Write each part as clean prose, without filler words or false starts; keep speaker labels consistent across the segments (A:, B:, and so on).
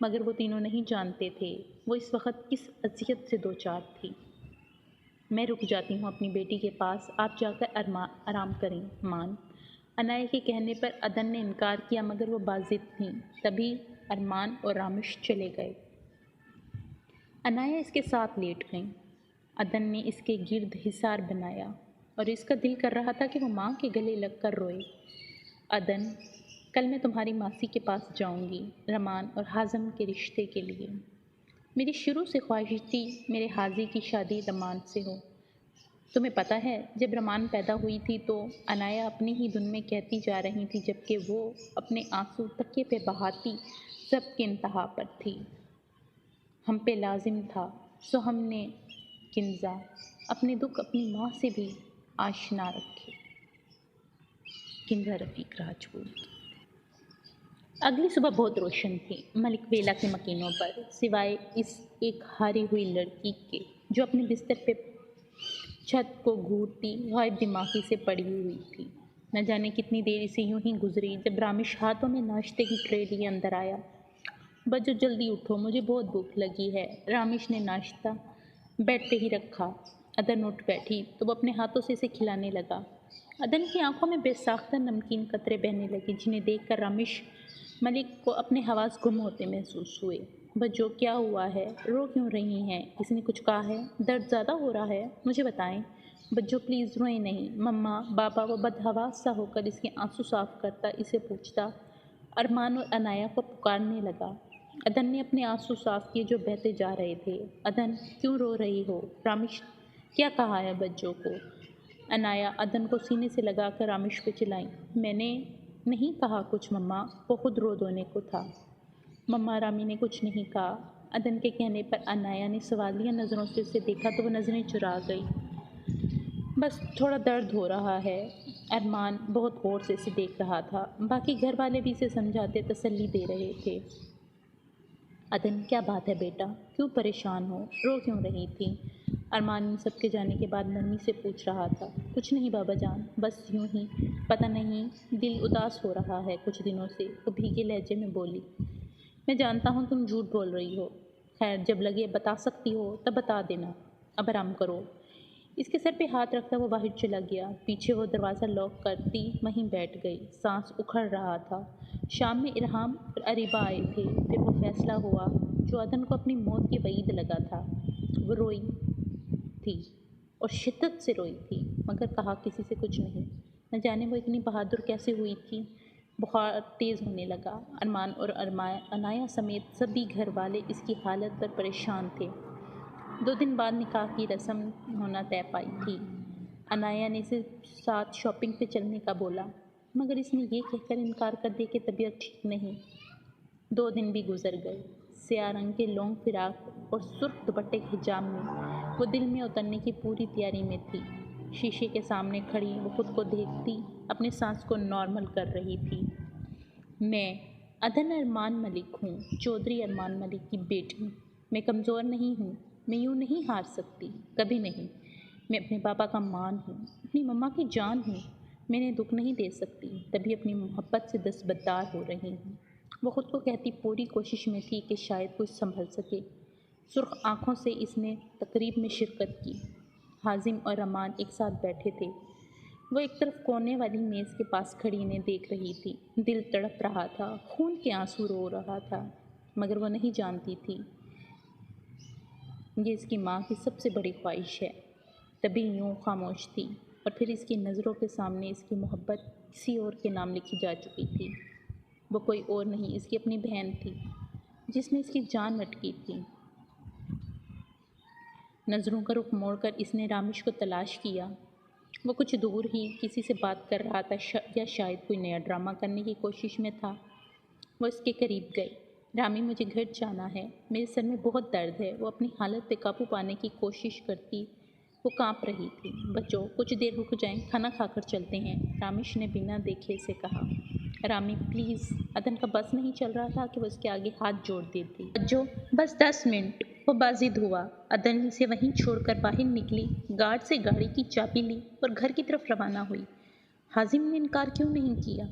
A: مگر وہ تینوں نہیں جانتے تھے وہ اس وقت کس اذیت سے دوچار تھی۔ میں رک جاتی ہوں اپنی بیٹی کے پاس، آپ جا کر آرام کریں مان۔ عنایہ کے کہنے پر عدن نے انکار کیا مگر وہ باضد تھیں۔ تبھی ارمان اور رامش چلے گئے۔ عنایہ اس کے ساتھ لیٹ گئیں۔ عدن نے اس کے گرد حصار بنایا اور اس کا دل کر رہا تھا کہ وہ ماں کے گلے لگ کر روئے۔ عدن، کل میں تمہاری ماسی کے پاس جاؤں گی رمان اور حازم کے رشتے کے لیے۔ میری شروع سے خواہش تھی میرے حاضی کی شادی رمان سے ہو۔ تمہیں پتہ ہے جب رمان پیدا ہوئی تھی تو عنایہ اپنی ہی دھن میں کہتی جا رہی تھی جبکہ وہ اپنے آنسو تکیے پہ بہاتی سب کے انتہا پر تھی۔ ہم پہ لازم تھا سو ہم نے کنزا اپنے دکھ اپنی ماں سے بھی آشنا رکھے۔ کنزا رفیق راجپوت۔ اگلی صبح بہت روشن تھی ملک ویلا کے مکینوں پر، سوائے اس ایک ہاری ہوئی لڑکی کے جو اپنے بستر پہ چھت کو گھورتی غائب دماغی سے پڑی ہوئی تھی۔ نہ جانے کتنی دیر اسے یوں ہی گزری جب رامش ہاتھوں میں ناشتے کی ٹرے لیے اندر آیا۔ بچو جلدی اٹھو مجھے بہت بھوک لگی ہے۔ رامش نے ناشتہ بیڈ پہ ہی رکھا۔ عدن اٹھ بیٹھی تو وہ اپنے ہاتھوں سے اسے کھلانے لگا۔ عدن کی آنکھوں میں بے ساختہ نمکین قطرے بہنے لگے جنہیں دیکھ کر رامش ملک کو اپنے حواس گم ہوتے محسوس ہوئے۔ بچو کیا ہوا ہے؟ رو کیوں رہی ہیں؟ کسی نے کچھ کہا ہے؟ درد زیادہ ہو رہا ہے؟ مجھے بتائیں۔ بچو پلیز روئیں نہیں۔ مما بابا وہ بدحواس سا ہو کر اس کے آنسو صاف کرتا اسے پوچھتا۔ ارمان اور عنایہ کو پکارنے لگا۔ عدن نے اپنے آنسو صاف کیے جو بہتے جا رہے تھے۔ عدن کیوں رو رہی ہو؟ رامش کیا کہا ہے بچوں کو؟ عنایہ عدن کو سینے سے لگا کر رامش پہ چلائی۔ میں نے نہیں کہا کچھ مما، وہ خود رو دھونے کو تھا۔ مما رامی نے کچھ نہیں کہا۔ عدن کے کہنے پر عنایہ نے سوالیہ نظروں سے اسے دیکھا تو وہ نظریں چرا گئی۔ بس تھوڑا درد ہو رہا ہے۔ ارمان بہت غور سے اسے دیکھ رہا تھا۔ باقی گھر والے بھی اسے سمجھاتے تسلی دے رہے تھے۔ عدن کیا بات ہے بیٹا؟ کیوں پریشان ہو؟ رو کیوں رہی تھی؟ ارمان ان سب کے جانے کے بعد نرمی سے پوچھ رہا تھا۔ کچھ نہیں بابا جان، بس یوں ہی، پتہ نہیں دل اداس ہو رہا ہے کچھ دنوں سے، وہ بھیگے لہجے میں بولی۔ میں جانتا ہوں تم جھوٹ بول رہی ہو، خیر جب لگے بتا سکتی ہو تب بتا دینا، اب آرام کرو۔ اس کے سر پہ ہاتھ رکھتا وہ باہر چلا گیا۔ پیچھے وہ دروازہ لاک کرتی وہیں بیٹھ گئی۔ سانس اکھڑ رہا تھا۔ شام میں ارحام اور اریبہ آئے تھے۔ پھر وہ فیصلہ ہوا جو عدن کو اپنی موت کی وعید لگا تھا۔ وہ روئی تھی اور شدت سے روئی تھی مگر کہا کسی سے کچھ نہیں۔ نہ جانے وہ اتنی بہادر کیسے ہوئی تھی۔ بخار تیز ہونے لگا۔ ارمان اور عنایہ سمیت سبھی گھر والے اس کی حالت پر پریشان تھے۔ 2 دن بعد نکاح کی رسم ہونا طے پائی تھی۔ عنایہ نے اسے ساتھ شاپنگ پہ چلنے کا بولا مگر اس نے یہ کہہ کر انکار کر دیا کہ طبیعت ٹھیک نہیں۔ 2 دن بھی گزر گئے۔ سیاہ رنگ کے لانگ فراق اور سرخ دوپٹے کے حجاب میں وہ دل میں اترنے کی پوری تیاری میں تھی۔ شیشے کے سامنے کھڑی وہ خود کو دیکھتی اپنے سانس کو نارمل کر رہی تھی۔ میں عدن ارمان ملک ہوں، چودھری ارمان ملک کی بیٹی۔ میں کمزور نہیں ہوں، میں یوں نہیں ہار سکتی، کبھی نہیں۔ میں اپنے پاپا کا مان ہوں، اپنی مما کی جان ہوں، میں انہیں دکھ نہیں دے سکتی، تبھی اپنی محبت سے دستبردار ہو رہی ہوں۔ وہ خود کو کہتی پوری کوشش میں تھی کہ شاید کچھ سنبھل سکے۔ سرخ آنکھوں سے اس نے تقریب میں شرکت کی۔ حازم اور رمان ایک ساتھ بیٹھے تھے۔ وہ ایک طرف کونے والی میز کے پاس کھڑی انہیں دیکھ رہی تھی۔ دل تڑپ رہا تھا، خون کے آنسو رو رہا تھا مگر وہ نہیں جانتی تھی یہ اس کی ماں کی سب سے بڑی خواہش ہے۔ تبھی یوں خاموش تھی اور پھر اس کی نظروں کے سامنے اس کی محبت کسی اور کے نام لکھی جا چکی تھی۔ وہ کوئی اور نہیں، اس کی اپنی بہن تھی جس نے اس کی جان اٹکی تھی۔ نظروں کا رخ موڑ کر اس نے رامش کو تلاش کیا۔ وہ کچھ دور ہی کسی سے بات کر رہا تھا یا شاید کوئی نیا ڈرامہ کرنے کی کوشش میں تھا۔ وہ اس کے قریب گئی۔ رامی مجھے گھر جانا ہے، میرے سر میں بہت درد ہے۔ وہ اپنی حالت پہ قابو پانے کی کوشش کرتی وہ کانپ رہی تھی۔ بچوں کچھ دیر رک جائیں، کھانا کھا کر چلتے ہیں، رامش نے بنا دیکھے سے کہا۔ رامی پلیز، عدن کا بس نہیں چل رہا تھا کہ وہ اس کے آگے ہاتھ جوڑ دیتی۔ بچوں بس 10 منٹ، وہ باضد ہوا۔ عدن اسے وہیں چھوڑ کر باہر نکلی، گارڈ سے گاڑی کی چابی لی اور گھر کی طرف روانہ ہوئی۔ حازم نے انکار کیوں نہیں کیا؟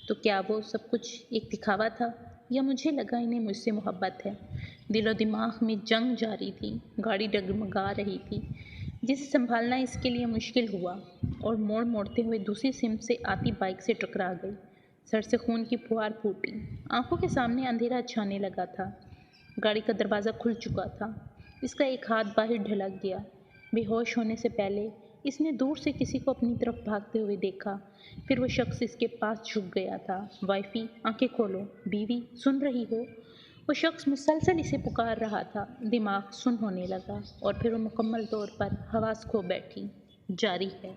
A: تو کیا وہ سب کچھ ایک دکھاوا تھا؟ یا مجھے لگا انہیں مجھ سے محبت ہے۔ دل و دماغ میں جنگ جاری تھی، گاڑی ڈگمگا رہی تھی جسے سنبھالنا اس کے لیے مشکل ہوا، اور موڑتے ہوئے دوسری سمت سے آتی بائک سے ٹکرا گئی۔ سر سے خون کی پھوار پھوٹی، آنکھوں کے سامنے اندھیرا چھانے لگا تھا۔ گاڑی کا دروازہ کھل چکا تھا، اس کا ایک ہاتھ باہر ڈھلک گیا۔ بے ہوش ہونے سے پہلے اس نے دور سے کسی کو اپنی طرف بھاگتے ہوئے دیکھا، پھر وہ شخص اس کے پاس جھک گیا تھا۔ وائفی، آنکھیں کھولو، بیوی، سن رہی ہو؟ وہ شخص مسلسل اسے پکار رہا تھا۔ دماغ سن ہونے لگا اور پھر وہ مکمل طور پر حواس کھو بیٹھی۔ جاری ہے۔